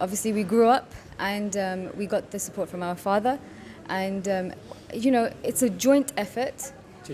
obviously we grew up and we got the support from our father and you know it's a joint effort।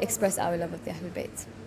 express our love of the Ahlul Bayt।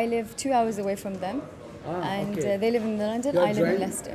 I live 2 hours away from them and they live in London, I live in Leicester।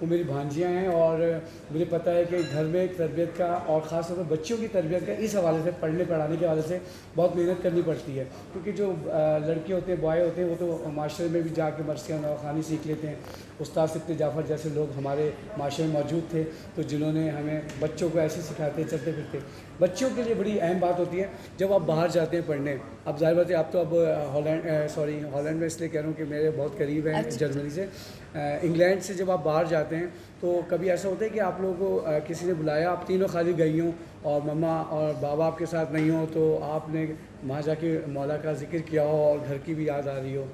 وہ میری بھانجیاں ہیں، اور مجھے پتہ ہے کہ گھر میں تربیت کا اور خاص طور پہ بچوں کی تربیت کا اس حوالے سے پڑھنے پڑھانے کے حوالے سے بہت محنت کرنی پڑتی ہے، کیونکہ جو لڑکے ہوتے ہیں بوائے ہوتے ہیں وہ تو معاشرے میں بھی جا کے مرثیہ نواخوانی سیکھ لیتے ہیں. استاد صدق جعفر جیسے لوگ ہمارے معاشرے میں موجود تھے تو جنہوں نے ہمیں بچوں کو ایسے سکھاتے چلتے پھرتے. بچوں کے لیے بڑی اہم بات ہوتی ہے جب آپ باہر جاتے ہیں پڑھنے. اب ظاہر بات ہے آپ تو اب ہالینڈ میں اس لیے کہہ رہا ہوں کہ میرے بہت قریب ہیں جرمنی سے. انگلینڈ سے جب آپ باہر جاتے ہیں تو کبھی ایسا ہوتا ہے کہ آپ لوگوں کو کسی نے بلایا، آپ تینوں خالی گئی ہوں اور مما اور بابا آپ کے ساتھ نہیں ہوں، تو آپ نے وہاں جا کے مولا کا ذکر کیا ہو اور گھر کی بھی یاد آ رہی ہو؟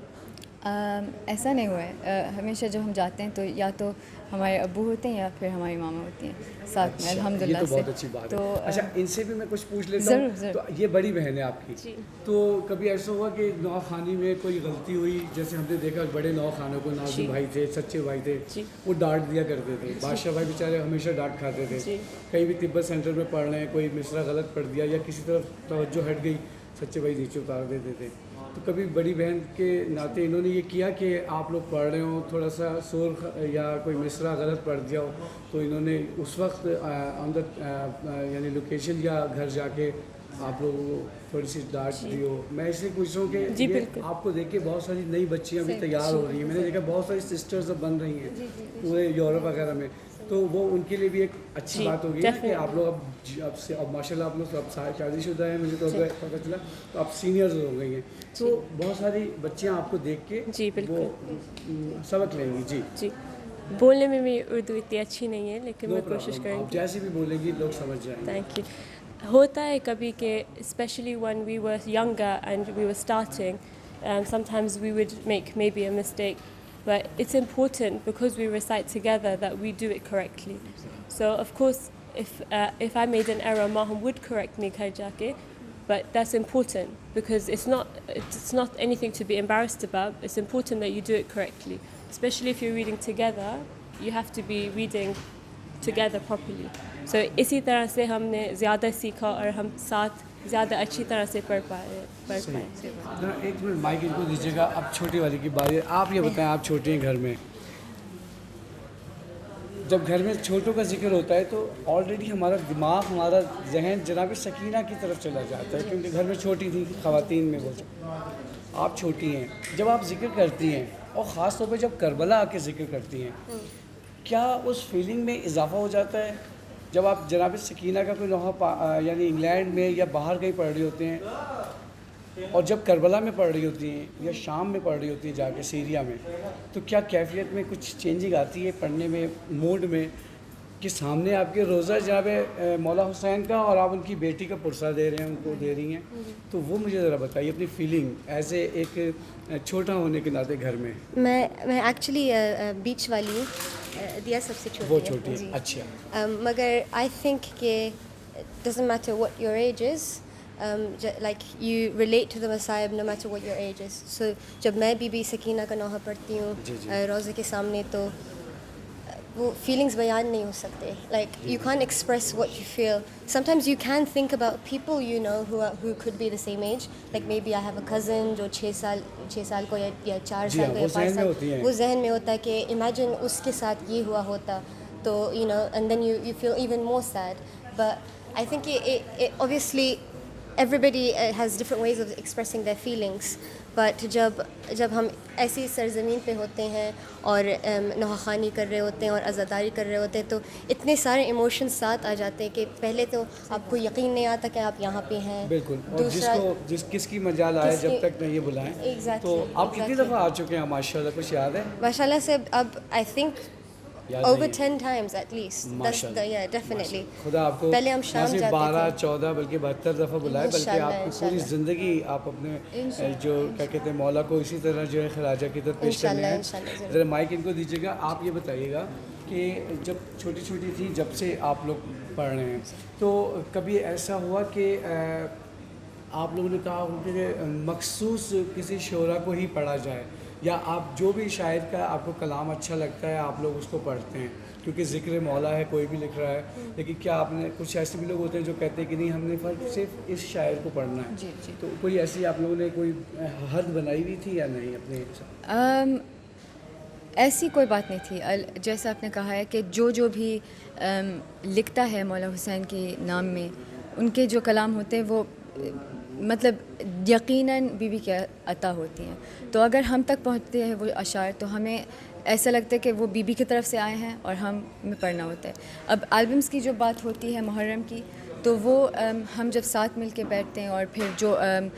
ایسا نہیں ہوا ہے. ہمیشہ جب ہم جاتے ہیں تو یا تو ہمارے ابو ہوتے ہیں یا پھر ہماری ماما ہوتی ہیں ساتھ میں، الحمد للہ. یہ تو بہت اچھی بات ہے. اچھا ان سے بھی میں کچھ پوچھ لیتا ہوں. تو یہ بڑی بہن ہے آپ کی، تو کبھی ایسا ہوا کہ نواخوانی میں کوئی غلطی ہوئی؟ جیسے ہم نے دیکھا بڑے نواخانوں کو نازم بھائی تھے، سچے بھائی تھے، وہ ڈانٹ دیا کرتے تھے. بادشاہ بھائی بیچارے ہمیشہ ڈانٹ کھاتے تھے. کہیں بھی تبت سینٹر میں پڑھ رہے ہیں، کوئی مصرع غلط پڑھ دیا یا کسی طرف توجہ ہٹ گئی، سچے بھائی نیچے اتار دیتے تھے. تو کبھی بڑی بہن کے ناطے انہوں نے یہ کیا کہ آپ لوگ پڑھ رہے ہوں، تھوڑا سا سرخ یا کوئی مصرع غلط پڑھ دیا ہو تو انہوں نے اس وقت آن دا یعنی لوکیشن یا گھر جا کے آپ لوگوں کو تھوڑی سی ڈانٹ دی ہو؟ میں اس لیے پوچھ رہا ہوں کہ یہ آپ کو دیکھ کے بہت ساری نئی بچیاں بھی تیار ہو رہی ہیں. میں نے دیکھا بہت ساری سسٹرز اب بن رہی ہیں پورے یورپ وغیرہ میں، تو وہ ان کے لیے بھی ایک اچھی بات ہوگی کہ آپ لوگ اب ماشاء اللہ آپ لوگ اب شادی شدہ ہیں، مجھے تو پتہ چلا، تو آپ سینئرز ہو گئی ہیں، تو بہت ساری بچیاں آپ کو دیکھ کے وہ سبق لیں گی. جی بولنے میں بھی اردو اتنی اچھی نہیں ہے لیکن میں کوشش کروں گی. جیسے بھی بولیں گی لوگ سمجھ جائیں گے. Thank you. ہوتا ہے کبھی کہ specially when we were younger and we were starting sometimes we would make maybe a mistake, but it's important because we recite together that we do it correctly. So of course if I made an error, Maham would correct me ghar jaake, but that's important because it's not anything to be embarrassed about. It's important that you do it correctly, especially if you're reading together. You have to be reading together properly. So اسی طرح سے ہم نے زیادہ سیکھا اور ہم ساتھ زیادہ اچھی طرح سے پڑھ پائے. ایک منٹ مائک ان کو دیجیے گا. اب چھوٹی والی کی باری ہے. آپ یہ بتائیں, آپ چھوٹے ہیں گھر میں, جب گھر میں چھوٹوں کا ذکر ہوتا ہے تو آلریڈی ہمارا دماغ, ہمارا ذہن جناب سکینہ کی طرف چلا جاتا ہے, کیونکہ گھر میں چھوٹی تھی خواتین میں. وہ آپ چھوٹی ہیں, جب آپ ذکر کرتی ہیں اور خاص طور پہ جب کربلا آ کے ذکر کرتی ہیں, کیا اس فیلنگ میں اضافہ ہو جاتا ہے جب آپ جناب سکینہ کا کوئی لوحہ یعنی انگلینڈ میں یا باہر کہیں پڑھ رہی ہوتے ہیں اور جب کربلا میں پڑھ رہی ہوتی ہیں یا شام میں پڑھ رہی ہوتی ہیں جا کے سیریا میں, تو کیا کیفیت میں کچھ چینجنگ آتی ہے پڑھنے میں, موڈ میں, کہ سامنے آپ کے روزہ جناب مولا حسین کا اور آپ ان کی بیٹی کا پرسہ دے رہے ہیں, ان کو دے رہی ہیں, تو وہ مجھے ذرا بتائیے اپنی فیلنگ ایز اے ایک چھوٹا ہونے کے ناطے گھر میں. میں ایکچولی بیچ والی ہوں, دیا سب سے چھوٹی ہے. وہ چھوٹی ہے, اچھا. مگر آئی تھنک کہ doesn't matter what your age is, like you relate to the Messiah no matter what your age is. So جب میں بی بی سکینہ کا نوحہ پڑھتی ہوں روزے کے سامنے, تو وہ فیلنگز بیان نہیں ہو سکتے. like you can't express what you feel. sometimes you can think about people you know who could be the same age, like maybe I have a cousin جو 6 سال کو یا 4 سال کو یا 5 سال, وہ ذہن میں ہوتا ہے کہ imagine اس کے ساتھ یہ ہوا ہوتا, تو you know, and then you feel even more sad. But I think it obviously everybody has different ways of expressing their feelings. But جب ہم ایسی سرزمین پہ ہوتے ہیں اور نوحہ خوانی کر رہے ہوتے ہیں اور عزاداری کر رہے ہوتے ہیں, تو اتنے سارے ایموشنز ساتھ آ جاتے ہیں کہ پہلے تو آپ کو یقین نہیں آتا کہ آپ یہاں پہ ہیں. بالکل, اور کس کی مجال آئے جب تک نہیں یہ بلائیں. تو آپ کتنی دفعہ آ چکے ہیں ماشاء اللہ, کچھ یاد ہے؟ ماشاء اللہ سے اب I think over 10 times at least. Yeah, definitely. خدا آپ کو پہلے ہم شام جاتے تھے 12 14 بلکہ 72 دفعہ بلائے, بلکہ آپ کو پوری زندگی آپ اپنے جو کیا کہتے ہیں مولا کو اسی طرح جو ہے خراجہ کی طرف پیش کرنے ہیں. ذرا مائک ان کو دیجیے گا. آپ یہ بتائیے گا کہ جب چھوٹی چھوٹی تھی, جب سے آپ لوگ پڑھ رہے ہیں, تو کبھی ایسا ہوا کہ آپ لوگوں نے کہا کہ مخصوص کسی شعرا کو ہی پڑھا جائے, یا آپ جو بھی شاعر کا آپ کو کلام اچھا لگتا ہے آپ لوگ اس کو پڑھتے ہیں کیونکہ ذکر مولا ہے, کوئی بھی لکھ رہا ہے, لیکن کیا آپ نے کچھ ایسے بھی لوگ ہوتے ہیں جو کہتے ہیں کہ نہیں ہم نے صرف اس شاعر کو پڑھنا ہے؟ تو کوئی ایسی آپ لوگوں نے کوئی حد بنائی ہوئی تھی یا نہیں اپنے؟ ایسی کوئی بات نہیں تھی. جیسا آپ نے کہا ہے کہ جو بھی لکھتا ہے مولا حسین کے نام میں, ان کے جو کلام ہوتے ہیں وہ مطلب یقیناً بی بی کے عطا ہوتی ہیں. تو اگر ہم تک پہنچتے ہیں وہ اشعار تو ہمیں ایسا لگتا ہے کہ وہ بی بی کی طرف سے آئے ہیں اور ہمیں پڑھنا ہوتا ہے. اب البمس کی جو بات ہوتی ہے محرم کی, تو وہ ہم جب ساتھ مل کے بیٹھتے ہیں اور پھر جو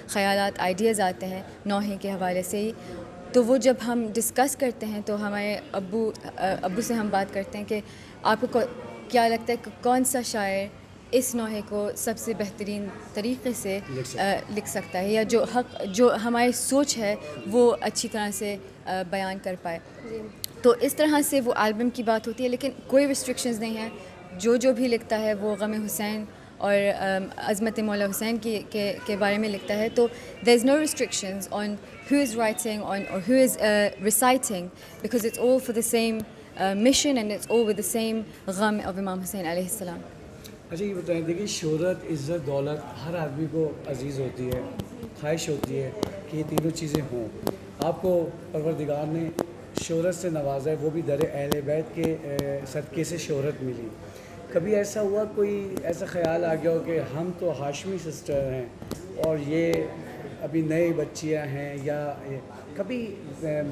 خیالات آئیڈیاز آتے ہیں نوحے کے حوالے سے ہی, تو وہ جب ہم ڈسکس کرتے ہیں تو ہمارے ابو سے ہم بات کرتے ہیں کہ آپ کو کیا لگتا ہے کہ کون سا شاعر اس نوحے کو سب سے بہترین طریقے سے لکھ سکتا ہے, یا جو ہماری سوچ ہے وہ اچھی طرح سے بیان کر پائے. تو اس طرح سے وہ البم کی بات ہوتی ہے, لیکن کوئی ریسٹرکشنز نہیں ہیں. جو بھی لکھتا ہے وہ غم حسین اور عظمت مولا حسین کے بارے میں لکھتا ہے, تو there is no restrictions on who is writing or who is reciting, because it's all for the same mission and it's all with the same غم of امام حسین علیہ السلام. اچھا یہ بتائیں, دیکھیے شہرت, عزت, دولت ہر آدمی کو عزیز ہوتی ہے, خواہش ہوتی ہے کہ یہ تینوں چیزیں ہوں. آپ کو پروردگار نے شہرت سے نوازا ہے, وہ بھی در اہل بیت کے صدقے سے شہرت ملی. کبھی ایسا ہوا, کوئی ایسا خیال آ گیا ہو کہ ہم تو ہاشمی سسٹر ہیں اور یہ ابھی نئے بچیاں ہیں, یا کبھی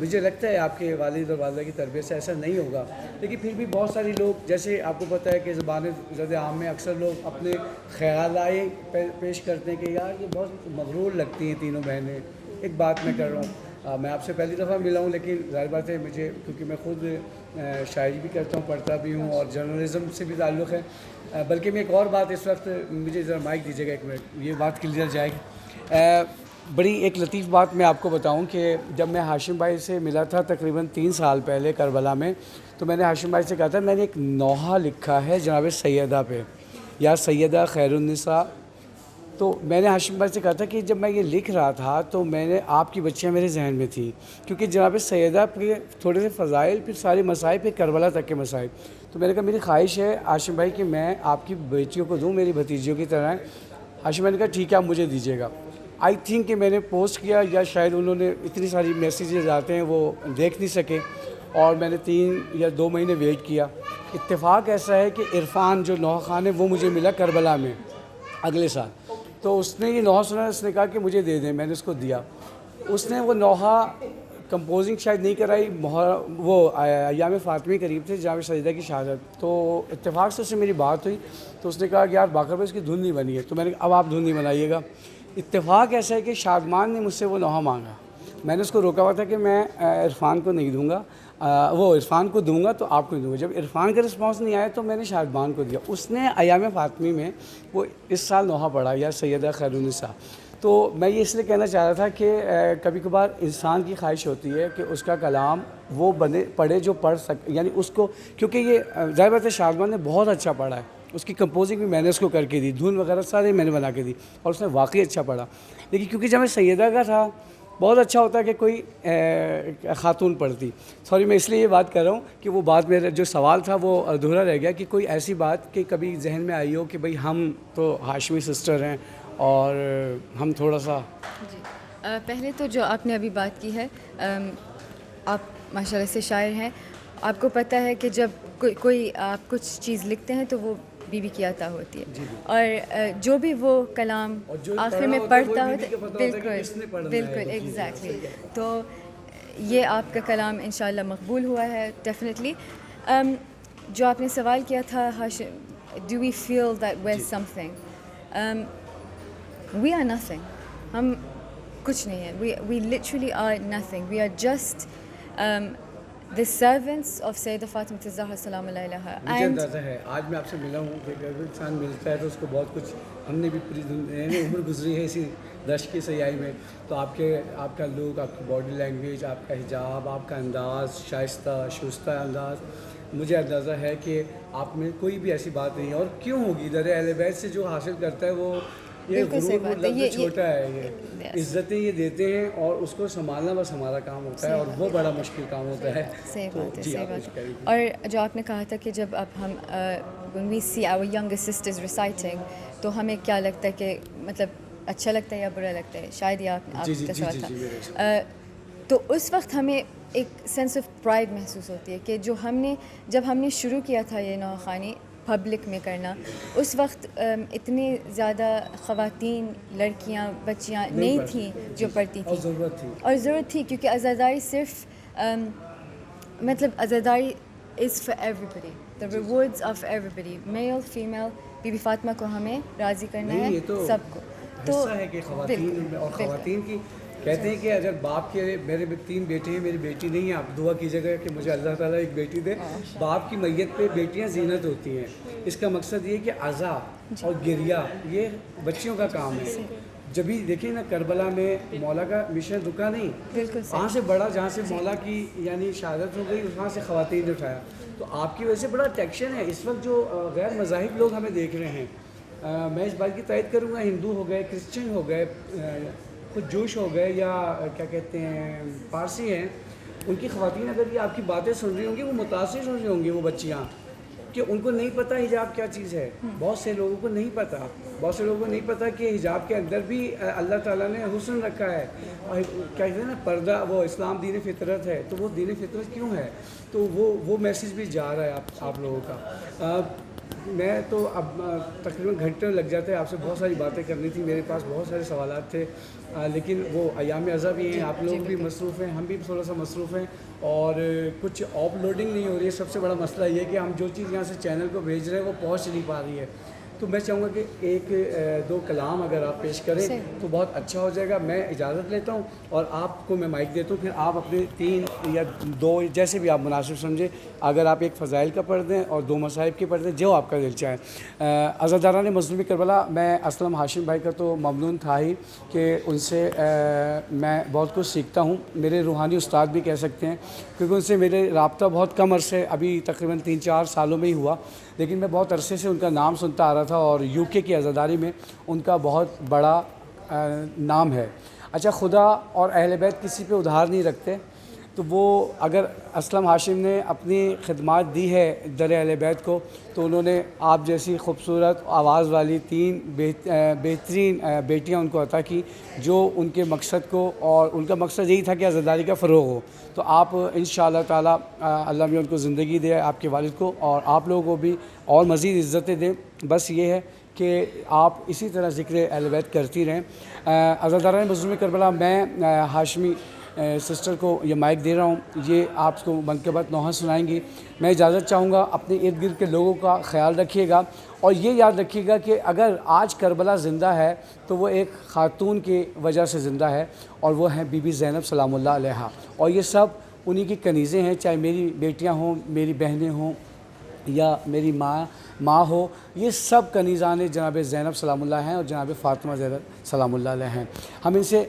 مجھے لگتا ہے آپ کے والد اور والدہ کی تربیت سے ایسا نہیں ہوگا, لیکن پھر بھی بہت سارے لوگ, جیسے آپ کو پتہ ہے کہ زبان زد عام میں اکثر لوگ اپنے خیالات پیش کرتے ہیں کہ یار یہ بہت مغرور لگتی ہیں تینوں بہنیں. ایک بات میں کر رہا ہوں, میں آپ سے پہلی دفعہ ملا ہوں, لیکن ظاہر بات ہے مجھے, کیونکہ میں خود شاعری بھی کرتا ہوں, پڑھتا بھی ہوں اور جرنلزم سے بھی تعلق ہے. بلکہ میں ایک اور بات اس وقت, مجھے ذرا مائک دیجیے گا ایک منٹ, یہ بات کلیئر جائے گی. بڑی ایک لطیف بات میں آپ کو بتاؤں کہ جب میں ہاشم بھائی سے ملا تھا تقریباً 3 سال پہلے کربلا میں, تو میں نے ہاشم بھائی سے کہا تھا میں نے ایک نوحہ لکھا ہے جناب سیدہ پہ, یا سیدہ خیر النساء. تو میں نے ہاشم بھائی سے کہا تھا کہ جب میں یہ لکھ رہا تھا تو میں نے آپ کی بچیاں میرے ذہن میں تھیں, کیونکہ جناب سیدہ پہ تھوڑے سے فضائل, پھر سارے مسائل, پھر کربلا تک کے مسائل. تو میں نے کہا میری خواہش ہے ہاشم بھائی کہ میں آپ کی بیٹیوں کو دوں, میری بھتیجیوں کی طرح. ہاشم بھائی نے کہا ٹھیک ہے آپ مجھے دیجیے گا. آئی تھنک کہ میں نے پوسٹ کیا, یا شاید انہوں نے, اتنی ساری میسیجز آتے ہیں وہ دیکھ نہیں سکے, اور میں نے 3 یا 2 مہینے ویٹ کیا. اتفاق ایسا ہے کہ عرفان جو نوحہ خان ہے وہ مجھے ملا کربلا میں اگلے سال. تو اس نے یہ نوحہ سنا, اس نے کہا کہ مجھے دے دیں. میں نے اس کو دیا. اس نے وہ نوحہ کمپوزنگ شاید نہیں کرائی, وہ ایام فاطمی قریب تھے جامع سجدہ کی شہادت. تو اتفاق سے اس سے میری بات ہوئی, تو اس نے کہا کہ یار باقر بھائی اس کی دھن نہیں بنی ہے. تو میں نے کہا اب آپ دھن نہیں بنائیے گا. اتفاق ایسا ہے کہ شادمان نے مجھ سے وہ نوحہ مانگا. میں نے اس کو روکا ہوا تھا کہ میں عرفان کو نہیں دوں گا, وہ عرفان کو دوں گا تو آپ کو نہیں دوں گا. جب عرفان کا رسپانس نہیں آیا تو میں نے شادمان کو دیا. اس نے ایام فاطمی میں وہ اس سال نوحہ پڑھا, یا سیدہ خیر النساء. تو میں یہ اس لیے کہنا چاہ رہا تھا کہ کبھی کبھار انسان کی خواہش ہوتی ہے کہ اس کا کلام وہ پڑھے جو پڑھ سکے, یعنی اس کو, کیونکہ یہ ظاہر بات ہے شادمان نے بہت اچھا پڑھا ہے, اس کی کمپوزنگ بھی میں نے اس کو کر کے دی, دھن وغیرہ سارے میں نے بنا کے دی, اور اس نے واقعی اچھا پڑھا. لیکن کیونکہ جب میں سیدہ کا تھا, بہت اچھا ہوتا ہے کہ کوئی خاتون پڑھتی. سوری میں اس لیے یہ بات کر رہا ہوں کہ وہ بات, میرا جو سوال تھا وہ ادھورا رہ گیا, کہ کوئی ایسی بات کہ کبھی ذہن میں آئی ہو کہ بھئی ہم تو ہاشمی سسٹر ہیں اور ہم تھوڑا سا. جی, پہلے تو جو آپ نے ابھی بات کی ہے, آپ ماشاءاللہ سے شاعر ہیں. آپ کو پتہ ہے کہ جب کوئی آپ کچھ چیز لکھتے ہیں تو وہ بی بی کی عطا ہوتی ہے, اور جو بھی وہ کلام آخر میں پڑھتا ہوتا ہے, بالکل ایگزیکٹلی. تو یہ آپ کا کلام انشاءاللہ مقبول ہوا ہے ڈیفینیٹلی. جو آپ نے سوال کیا تھا, do we feel that we are something, we are nothing. ہم کچھ نہیں ہیں, we literally are nothing. We are just the servants of Syeda Fatima Al-Zahra سلام اللہ علیہا. مجھے اندازہ ہے آج میں آپ سے ملا ہوں کہ اگر انسان ملتا ہے تو اس کو بہت کچھ, ہم نے بھی پوری عمر گزری ہے اسی دشت کی سیائی میں. تو آپ کا لک, آپ کی باڈی لینگویج, آپ کا حجاب, آپ کا انداز, شائستہ انداز, مجھے اندازہ ہے کہ آپ میں کوئی بھی ایسی بات نہیں ہے. اور کیوں ہوگی, در اہل بیت سے جو حاصل کرتا ہے وہ یہ غرور لفظ چھوٹا ہے, یہ عزتیں یہ دیتے ہیں اور اس کو سنبھالنا بس ہمارا کام ہوتا ہے, اور وہ بڑا مشکل کام ہوتا ہے. صحیح بات ہے, صحیح بات ہے. اور جو آپ نے کہا تھا کہ جب اب ہم when we see our younger sisters reciting, تو ہمیں کیا لگتا ہے کہ مطلب اچھا لگتا ہے یا برا لگتا ہے, شاید یہ آپ کا سوال تھا. تو اس وقت ہمیں ایک سینس آف پرائڈ محسوس ہوتی ہے کہ جب ہم نے شروع کیا تھا یہ نوخوانی پبلک میں کرنا, اس وقت اتنی زیادہ خواتین, لڑکیاں, بچیاں نہیں تھیں جو پڑھتی تھیں, اور ضرورت تھی کیونکہ عزاداری صرف مطلب عزاداری is for everybody, the rewards of everybody, male female. بی بی فاطمہ کو ہمیں راضی کرنا ہے سب کو. تو ہے کہ خواتین اور خواتین کی کہتے ہیں کہ اگر باپ کے, میرے 3 بیٹے ہیں, میری بیٹی نہیں ہے, آپ دعا کیجیے گا کہ مجھے اللہ تعالیٰ ایک بیٹی دے. باپ کی میت پہ بیٹیاں زینت ہوتی ہیں. اس کا مقصد یہ کہ عزا اور گریہ یہ بچیوں کا کام ہے. جب بھی دیکھیں نا کربلا میں مولا کا مشن رکا نہیں, بالکل وہاں سے بڑا جہاں سے مولا کی یعنی شہادت ہو گئی وہاں سے خواتین نے اٹھایا. تو آپ کی وجہ سے بڑا ٹیکشن ہے اس وقت. جو غیر مذاہب لوگ ہمیں دیکھ رہے ہیں, میں اس بات کی تائید کروں گا, ہندو ہو گئے, کرسچن ہو گئے, کچھ جوش ہو گئے, یا کیا کہتے ہیں پارسی ہیں, ان کی خواتین اگر یہ آپ کی باتیں سن رہی ہوں گی وہ متاثر ہو رہی ہوں گی, وہ بچیاں, کہ ان کو نہیں پتہ حجاب کیا چیز ہے. بہت سے لوگوں کو نہیں پتہ, بہت سے لوگوں کو نہیں پتہ کہ حجاب کے اندر بھی اللہ تعالیٰ نے حسن رکھا ہے. اور کیا کہتے ہیں نا پردہ, وہ اسلام دین فطرت ہے, تو وہ دین فطرت کیوں ہے, تو وہ میسیج بھی جا رہا ہے آپ لوگوں کا. میں تو اب تقریباً گھنٹے لگ جاتے ہیں, آپ سے بہت ساری باتیں کرنی تھی, میرے پاس بہت سارے سوالات تھے, لیکن وہ ایام عزا بھی ہیں, آپ لوگ بھی مصروف ہیں, ہم بھی تھوڑا سا مصروف ہیں, اور کچھ آف لوڈنگ نہیں ہو رہی ہے. سب سے بڑا مسئلہ یہ ہے کہ ہم جو چیز یہاں سے چینل کو بھیج رہے ہیں وہ پہنچ نہیں پا رہی ہے. تو میں چاہوں گا کہ 1-2 کلام اگر آپ پیش کریں تو بہت اچھا ہو جائے گا. میں اجازت لیتا ہوں اور آپ کو میں مائک دیتا ہوں, پھر آپ اپنے 3 یا 2 جیسے بھی آپ مناسب سمجھیں, اگر آپ ایک فضائل کا پڑھ دیں اور 2 مصائب کے پڑھ دیں, جو آپ کا دل چاہے. عزاداران مظلوم کربلا, میں اسلم ہاشم بھائی کا تو ممنون تھا ہی کہ ان سے میں بہت کچھ سیکھتا ہوں. میرے روحانی استاد بھی کہہ سکتے ہیں, کیونکہ ان سے میرے رابطہ بہت کم عرصے, ابھی تقریباً 3-4 سالوں میں ہی ہوا, لیکن میں بہت عرصے سے ان کا نام سنتا آ رہا تھا, اور UK کی عزاداری میں ان کا بہت بڑا نام ہے. اچھا, خدا اور اہل بیت کسی پہ ادھار نہیں رکھتے, تو وہ اگر اسلم ہاشم نے اپنی خدمات دی ہے در اہل بیت کو, تو انہوں نے آپ جیسی خوبصورت آواز والی 3 بہترین بیٹیاں ان کو عطا کی, جو ان کے مقصد کو, اور ان کا مقصد یہی تھا کہ عزاداری کا فروغ ہو. تو آپ انشاءاللہ تعالیٰ اللہ میں ان کو زندگی دے, آپ کے والد کو, اور آپ لوگوں کو بھی اور مزید عزتیں دیں. بس یہ ہے کہ آپ اسی طرح ذکر اہل بیت کرتی رہیں. عزاداران مظلوم کربلا, میں ہاشمی سسٹر کو یہ مائک دے رہا ہوں, یہ آپ کو منقبت نوحہ سنائیں گی. میں اجازت چاہوں گا, اپنے ارد گرد کے لوگوں کا خیال رکھیے گا, اور یہ یاد رکھیے گا کہ اگر آج کربلا زندہ ہے تو وہ ایک خاتون کی وجہ سے زندہ ہے, اور وہ ہیں بی بی زینب سلام اللہ علیہا, اور یہ سب انہی کی کنیزیں ہیں, چاہے میری بیٹیاں ہوں, میری بہنیں ہوں, یا میری ماں ہو, یہ سب کنیزان جناب زینب سلام اللہ ہیں, اور جناب فاطمہ زینب سلام اللہ علیہ ہیں. ہم ان سے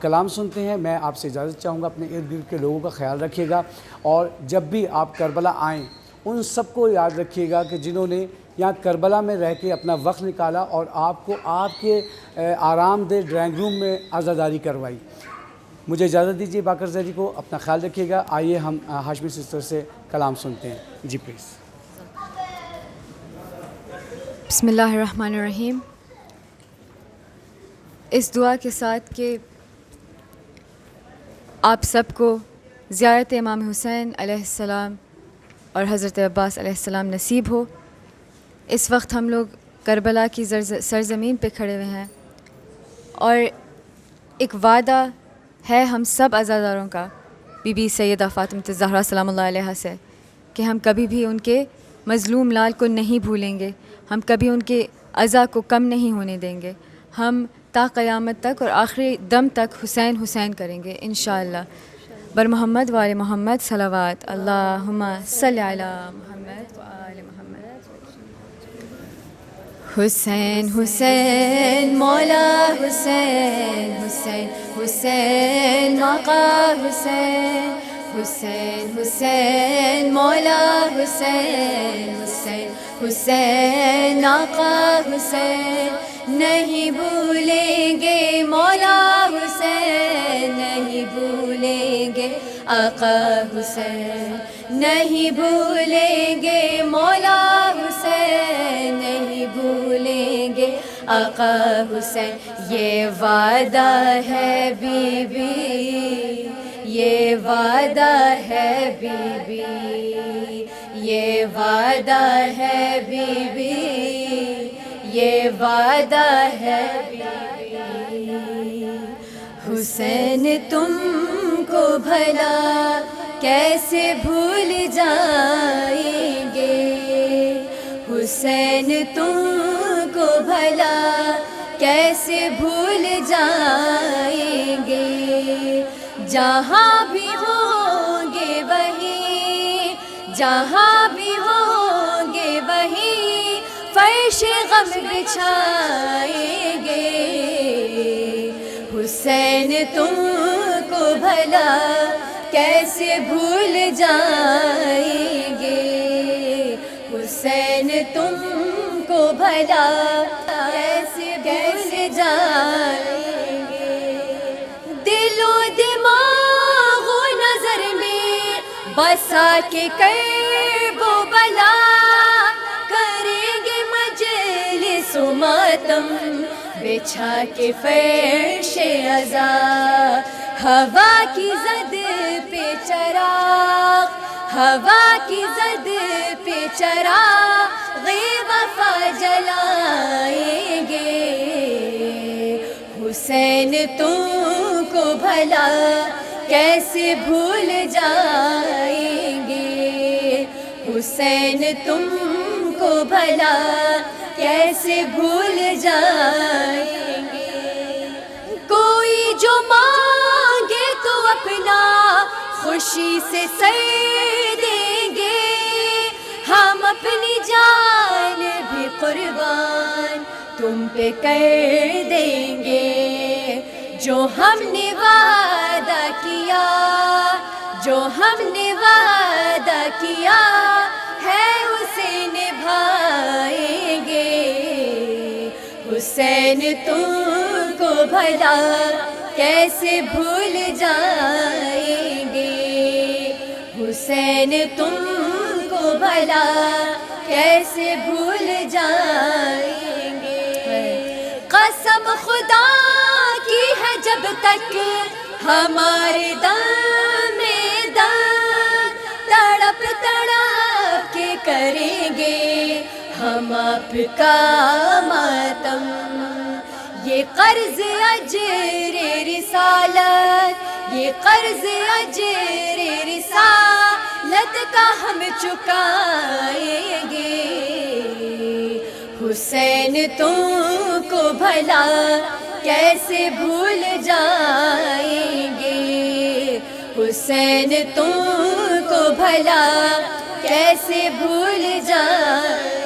کلام سنتے ہیں. میں آپ سے اجازت چاہوں گا, اپنے ارد گرد کے لوگوں کا خیال رکھیے گا, اور جب بھی آپ کربلا آئیں ان سب کو یاد رکھیے گا کہ جنہوں نے یہاں کربلا میں رہ کے اپنا وقت نکالا اور آپ کو آپ کے آرام دہ ڈرائنگ روم میں عزاداری کروائی. مجھے اجازت دیجیے باقر زیدی کو, اپنا خیال رکھیے گا. آئیے ہم ہاشمی سسٹر سے کلام سنتے ہیں. جی پلیز. بسم اللہ الرحمن الرحیم. اس دعا کے ساتھ کہ آپ سب کو زیارت امام حسین علیہ السلام اور حضرت عباس علیہ السلام نصیب ہو. اس وقت ہم لوگ کربلا کی سرزمین پہ کھڑے ہوئے ہیں, اور ایک وعدہ ہے ہم سب عزاداروں کا بی بی سیدہ فاطمہ الزہرا سلام اللہ علیہا سے, کہ ہم کبھی بھی ان کے مظلوم لال کو نہیں بھولیں گے, ہم کبھی ان کے عزا کو کم نہیں ہونے دیں گے. ہم تا قیامت تک اور آخری دم تک حسین حسین کریں گے انشاءاللہ. بر محمد و آل محمد صلوات. اللہم صلی علی محمد و آل محمد. حسین حسین مولا حسین, حسین حسین آقا حسین, حسین حسین مولا حسین, حسین حسین آقا حسین. نہیں بھولیں گے مولا حسین, نہیں بھولیں گے آقا حسین, نہیں بھولیں گے مولا حسین, نہیں بھولیں گے آقا حسین. یہ وعدہ ہے بی بی، یہ وعدہ ہے بی بی، یہ وعدہ ہے بی بی، یہ وعدہ ہے بی بی. حسین تم کو بھلا کیسے بھول جائیں گے، حسین تم کو بھلا کیسے بھول جائیں گے. جہاں بھی ہوں گے وہیں، جہاں بھی ہوں گے وہیں فرش غم بچھائیں گے. حسین تم کو بھلا کیسے بھول جائیں گے، حسین تم کو بھلا کیسے بھول جائیں گے. دل و دماغ و نظر میں بسا کے کرب و بلا، کریں گے مجلس و ماتم بچھا کے فرش عزا. ہوا کی زد پہ چراغ، ہوا کی زد پہ چراغ وفا جلائیں گے. حسین تم کو بھلا کیسے بھول جائیں گے، حسین تم کو بھلا کیسے بھول جائیں گے. کوئی جو مانگے تو اپنا خوشی سے سر دیں گے، ہم اپنی جان بھی قربان تم پہ کر دیں گے. جو ہم نے وعدہ کیا، جو ہم نے وعدہ کیا ہے اسے نبھائیں گے. حسین تم کو بھلا کیسے بھول جائیں گے، حسین تم کو بھلا کیسے بھول جائیں گے. قسم خدا کی ہے جب تک ہمارے دم میں دم، تڑپ تڑپ کے کریں گے ہم آپ کا ماتم. یہ قرض اجر رسالت، یہ قرض اجر رسالت کا ہم چکائیں گے. حسین تم کو بھلا کیسے بھول جائیں گے، حسین تم کو بھلا کیسے بھول جائیں